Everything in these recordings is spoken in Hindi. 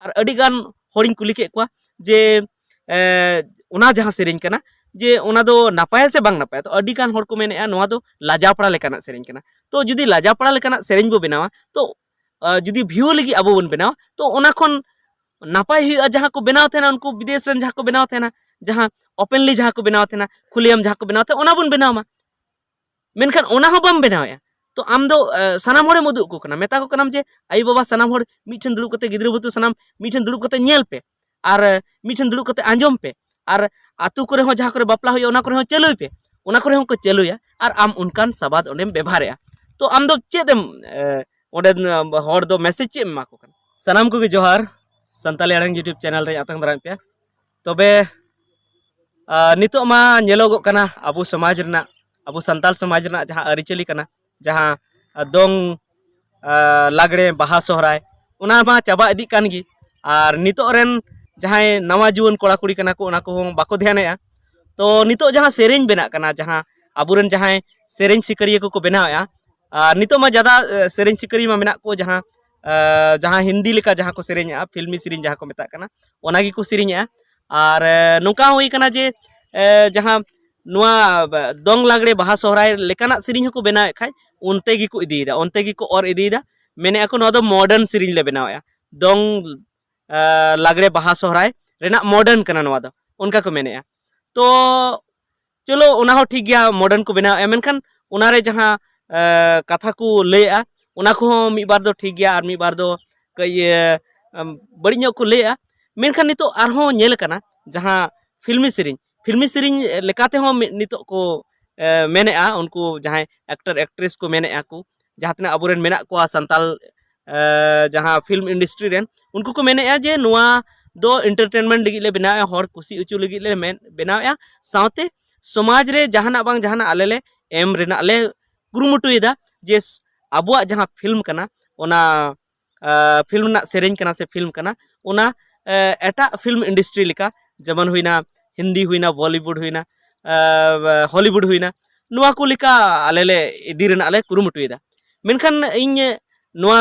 और अडिगान हॉरिंग कुली के को जे ओना जहां सेरेंज कना जे ओना दो नापाय से बांग नापाय तो अडिगान हॉर को मेने नोआ दो लाजापड़ा लेकाना सेरेंज कना तो जुदी लाजापड़ा लेकाना सेरेंज बो बनावा तो जुदी व्यू लगी अबो बन बनावा तो ओना खन नापाय हुआ जहां को बनाव थे उनको विदेश रन जहां को बनाव थे जहां ओपनली जहां को बनाव थे खुलेआम जहां को बनाव थे ओना बन बनावा मेनखान ओना हो बम बनावा तो आम दो सनाम होड़े उदुग को कना मेता को कनाम जे आई बाबा सनाम होड़ मिठन दुड़ुब कते गिद्रा बुतु सनाम मिठन दुड़ुब कते नेल पे और मिठन दुड़ुब कते आंजम पे और आतु करे हो जहां करे बापला होय ओना करे हो चलुय पे ओना करे हो को चलुया और आम उनकान सबाद ओंडेम व्यवहारया तो आम दो चेदम ओंडे होड़ दो मैसेज चे एमा को सनाम को जोहार संताली आड़ांग यूट्यूब चैनल रे आतंग दाराम पे तबे नितो मा नेलोगो कना अबो समाज रना अबो संताल समाज रना जहां अरिचली कना जहां दोंग लागड़े बाहा सोहराय ओना मा चाबा इदी कान गी और नितो रेन जहां नवा जुवन कोड़ा कुड़ी कना को ओना को बाको ध्यानया तो नितो जहां सेरेंज बेना कना जहां अबुरन जहां सेरेंज सिकरिया को बनाया नितो मा ज्यादा सेरेंज सिकरिया मा मेना को जहां जहां हिंदी लेका जहां को सेरेंया फिल्मी सेरेंज जहां को मेता कना ओना गी को सेरेंया और नुका हुई कना जे जहां नुआ दोंग लागड़े बाहा सोहराय लेकाना सेरेंज को बनाए खाय उनते गी को इदीदा उनते गी को और इदीदा मेने को नो दो मॉडर्न सेरेंज ले बनाया दोंग लागड़े बाहा सोहराय रेना मॉडर्न कना नुआ दो उनका को मेने तो चलो ओना हो ठीक गया मॉडर्न को बनाया मेनखान ओना रे जहां कथा को लेया ओना को मी बार दो ठीक गया और मी बार दो कई बड़ी को लेया मेनखान नितो आरहो नेल कना जहां फिल्मी सेरेंज लेकाते हो नितो को मेने उनको जहां एक्टर एक्ट्रेस को मेने को जहां तना अबुरेन मेना को संताल जहां फिल्म इंडस्ट्री रेन उनको को मेने जे नुआ दो एंटरटेनमेंट लगी ले बनाया हर कुसी उचु लगी ले बनाया साथे समाज रे जहाना बांग जहाना आले ले एम रेना ले कुरुमुटुइदा जे अबुआ जहां फिल्म कना ओना फिल्म ना सेरेंज कना से फिल्म कना ओना एटा फिल्म इंडस्ट्री लिका जमन हुईना हिंदी हुईना बॉलीवुड हुईना हॉलीवुड हुईना नुआ को लिका आले ले इदी रेना ले कुरुमुटुइदा मेनखान इन नुआ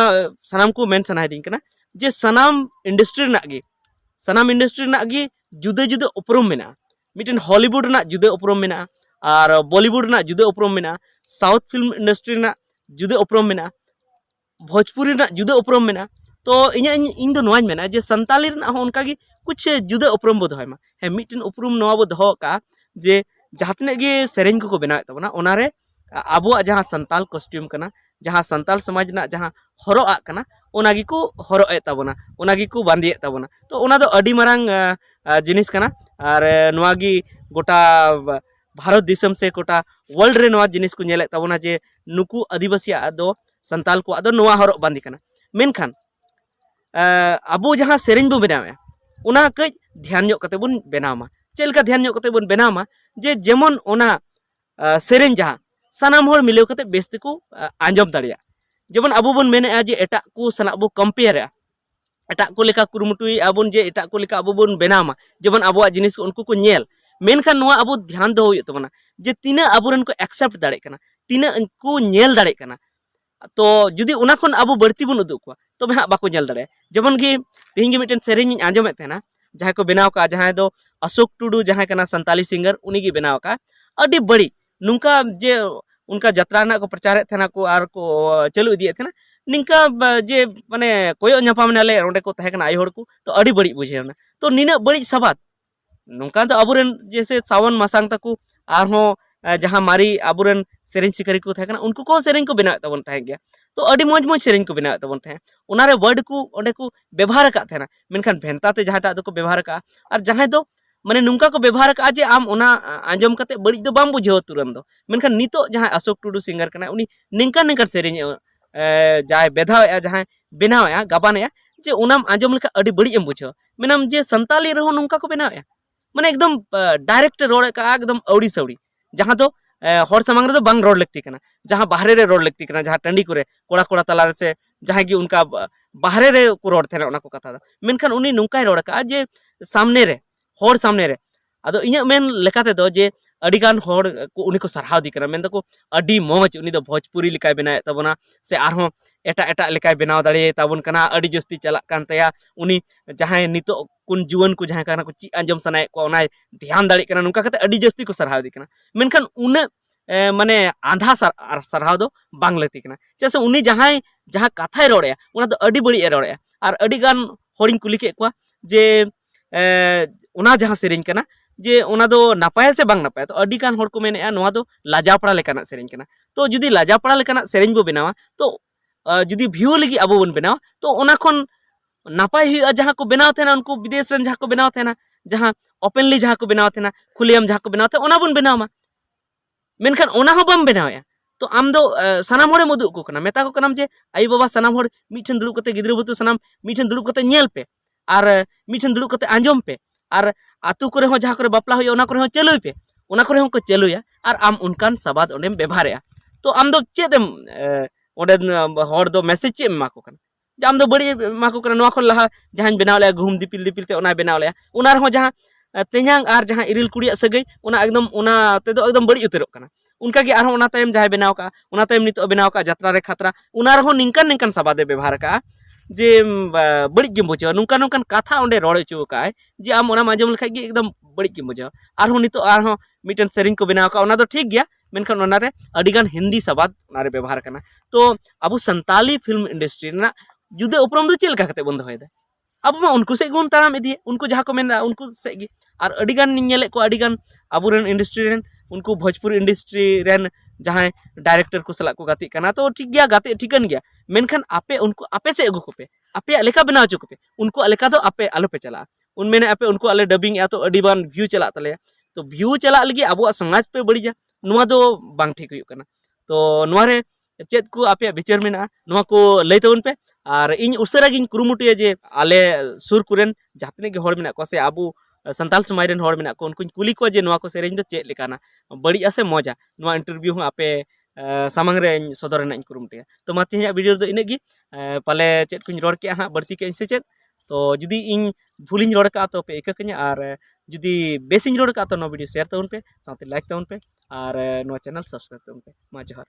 सनाम को मेन सनाय दिन कना जे सनाम इंडस्ट्री ना गी जुदे जुदे उपरुम मेना मिटन हॉलीवुड ना जुदे उपरुम मेना और बॉलीवुड ना जुदे उपरुम मेना साउथ फिल्म इंडस्ट्री ना जुदे उपरुम मेना भोजपुरी ना जुदे उपरुम मेना तो इन दो नोवाज मेना जे संताली ना हो उनका गी कुछ जुदे उपरुम बो दोहमा है मिटन उपरुम नोवा बो दोहो का जे जहातने गे सेरेंज को बनाए तबना ओनारे आबो जहां संताल कॉस्ट्यूम कना जहां संताल समाज ना जहां हरो आ कना ओनागी को हरो ए तबना ओनागी को बांधे तबना तो ओना दो अडी मारंग जिनिस कना और नोवागी गोटा भारत दिसम से गोटा वर्ल्ड रे नोवा जिनिस को नेले तबना जे नुकु आदिवासी दो संताल को आदो नोवा हरो बांधे कना मेनखान अबो जहां सेरेंज बो बनावे ओना कई ध्यान ᱧᱚᱜ कते बुन बनामा चेलका ध्यान ᱧᱚᱜ कते बुन बनामा जे जेमन ओना सेरेंज जहां सनाम होड़ मिलेव कते बेस्ते को आंजम दाड़िया जेमन अबो बुन मेने जे एटा को सना अबो कंपेयर एटा को लेका कुरुमुटुई अबुन जे एटा को लेका अबो बुन बनामा जेमन अबो जिनिस को उनको को नेल मेनखान नोआ अबो ध्यान दो होय तबना जे तिना अबोरन को एक्सेप्ट दाड़े कना तिना को नेल दाड़े कना तो जुदी उना खन अबो बढ़ती बुन उदुग को तो हाँ बाको नेल दाड़े जेमन गी तिहिं गी मिटन सेरेंज आंजम एतेना जहां को बनाव का जहां दो अशोक टुडू जहां कना संताली सिंगर उनी गी बनाव का अडी बड़ी नुका जे उनका जत्रा ना को प्रचार थे को आर को चलू इदी थे निका जे माने कोयो न्यापाम नाले ओंडे को तहे कना आय होड़ को तो अडी बड़ी बुझेना तो निना बड़ी सबाद नुका तो अबुरेन जैसे सावन मासांग तकु आरहो जहां मारी अबुरेन सेरेंज सिकरी को थे कना उनको को सेरेंज को बनाव तबन तहे गया तो अडी मौज मौज सेरेंज को बनाव तबन थे उनारे वर्ड को ओंडे को व्यवहार का थे मेनखान भेंताते जहाटा दो को व्यवहार का और जहां दो माने नुका को व्यवहार का जे आम ओना आंजम कते बड़ी दो बाम बुझेव तुरंत दो मेनखान नितो जहां अशोक टुडू सिंगर कना उनी निंका निंका सेरेंज जाय बेधाव जहां बनाव गाबान जे उनाम आंजम लेका अडी बड़ी एम बुझेव मेनाम जे संताली रहो नुका को बनाव माने एकदम डायरेक्ट रोड का एकदम अवड़ी सवड़ी जहां दो हर समांग रे बांग रोड लगती कना जहां बाहरे रे रोड लगती कना जहां टंडी करे कोड़ा कोड़ा तला से जहां की उनका बाहरे रे को रोड थे ओना को कथा दा मेनखान उनी नुकाय रोड का जे सामने रे हर सामने रे अदो इኛ मेन लेकाते दो जे अडिगान होड़ को उनी को सरहाव दी कना मेन दको अडी मौज उनी दो भोजपुरी लिकाय बनाए तबना से आरहों एटा एटा लिकाय बनाव दाड़े ताबन कना अडी जस्ती चला कान तया उनी जहां नितो कुन जुवन को जहां कना को ची अंजम सनाय को ओनाय ध्यान दाड़ी कना नुका कते अडी जस्ती को सरहाव दी कना मेनखान उन माने आधा सरहाव दो बांग लती कना जैसे उनी जहां कथाय रोड़े उना दो अडी बड़ी रोड़े और अडी गान होड़िन कुली के को जे उना जहां सेरेंज कना जे उना दो नापाय से बांग नापाय तो अडी गान होड़ को मेने नोआ दो लाजापड़ा लेकाना सेरेंज कना तो जुदी लाजापड़ा लेकाना सेरेंज बो बनावा तो जुदी भ्यू लगी अबो बन बनावा तो उना खन नापाय हुआ जहां को बनाव थे उनको विदेश रन जहां को बनाव थे जहां ओपनली जहां को बनाव थे खुलेआम जहां को बनाव थे उना बन बनावा मेनखान उना हो बम बनाया तो आम दो सनाम होड़े मुदुक को कना मेता को कनाम जे आई बाबा सनाम होड़ मीठन दुड़ुब कते गिद्रा बुतु सनाम मीठन दुड़ुब कते नेल पे और मीठन दुड़ुब कते आंजम पे और आतु करे हो जहां करे बापला होय उना करे हो चलुय पे उना करे हो को चलुया और आम उनकान सबाद ओंडेम व्यवहारया तो आम दो चेदम ओंडे होड़ दो मैसेज चे मा को कना जे आम दो बड़ी मा को कना नोआ खन लहा जहां बनाव ले घुम दिपिल दिपिल ते ओना बनाव ले उना रहो जहां तेजांग और जहां इरिल कुड़िया सगई उना एकदम उना ते दो एकदम बड़ी उतरक कना उनका गे आरो उना तायम जहां बनाव का उना तायम नितो बनाव का यात्रा रे खतरा उना रहो निंकन निंकन सबादे व्यवहार का जे बड़ी गिम बुझा नुका नुकन कथा ओंडे रोड़ चो का जे आम ओना माजम लखा गे एकदम बड़ी गिम बुझा आरो नितो आरो मिटन सेरिंग को बनाव का उना दो ठीक गया मेनखान ओना रे अडिगान हिंदी सबाद ओना रे व्यवहार करना तो अबु संताली फिल्म इंडस्ट्री ना जुदे उपरम दो चेल का कते बंद होय दे अब मा उनको से गुण ताराम इदी उनको जहां को मेना उनको से गे और अडिगान निनेले को अडिगान अबुरन इंडस्ट्री रेन उनको भोजपुरी इंडस्ट्री रेन जहां डायरेक्टर को सला को गाती कना तो ठीक गया गाते ठीकन गया मेनखान आपे उनको आपे से अगु को पे आपे लेका बनाव चो को पे उनको लेका दो आपे आलो पे चला उन मेने आपे उनको आले डबिंग या तो अडिबान व्यू चला तले तो व्यू चला लगी अबो समाज पे बड़ी जा नुआ दो बांग ठीक हुई कना तो नुआ रे चेद को आपे विचार मेना नुआ को लई तवन पे और इन उसरा गिन कुरुमुटिया जे आले सुर कुरेन जातने के होड़ मेना को से आबू संताल समाज रेन होड़ मेना को उनको कुली को जे नुआ को सेरेंज दो चेद लेकाना बड़ी आसे मजा नुआ इंटरव्यू हूं आपे सामंग रे सदर रेना कुरुमुटिया तो मा तिहिया वीडियो दो इनेगी पाले चेद कुछ रोड़ के हां बढ़ती के से चेद तो जुदी इन भूलिन रोड़ का तो पे इकाकኛ और जुदी बेसिन रोड़ का तो नो वीडियो शेयर तवन पे साथे लाइक तवन पे और नो चैनल सब्सक्राइब तवन पे मा जोहार।